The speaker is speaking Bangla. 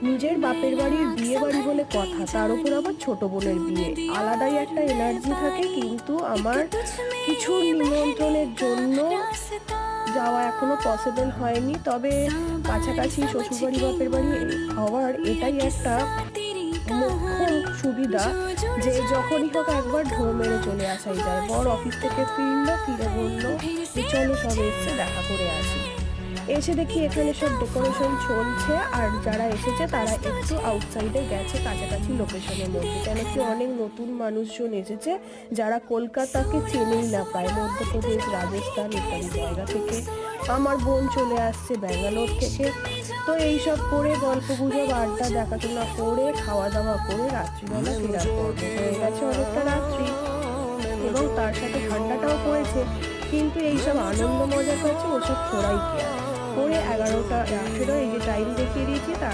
নিজের বাপের বাড়ির বিয়ে বাড়ি বলে কথা, তার উপর আবার ছোট বোনের বিয়ে, আলাদাই একটা এনার্জি থাকে। কিন্তু আমার কিছু নিমন্ত্রণের জন্য যাওয়া এখনো পসিবল হয়নি। তবে কাছাকাছি শ্বশুরবাড়ি বাপের বাড়ি হওয়ার এটাই একটা মুখ্য সুবিধা যে যখনই হোক একবার ঢোঁ মেরে চলে আসাই যায়। বর অফিস থেকে ফিরে বললো যে চলো সব এসছে, দেখা করে আসি। এসে দেখি এখানে সব ডেকোরেশন চলছে, আর যারা এসেছে তারা একটু আউটসাইডে গেছে কাছাকাছি লোকেশনের মধ্যে, কেন কি অনেক নতুন মানুষজন এসেছে যারা কলকাতাকে চেনেই না, প্রায় মধ্যপ্রদেশ, রাজস্থান ইত্যাদি জায়গা থেকে। আমার বোন চলে আসছে ব্যাঙ্গালোর থেকে। তো এইসব করে গল্প গুজব আড্ডা দেখাশোনা করে খাওয়া দাওয়া করে রাত্রিবেলা ফেরার পর্ব হয়ে গেছে অনেকটা রাত্রি, এবং তার সাথে ঠান্ডাটাও পড়েছে। কিন্তু এইসব আনন্দ মজা করছে ওসব খোরাই কে করে 11টা 18, এই যে টাইম দেখিয়ে দিয়েছি তার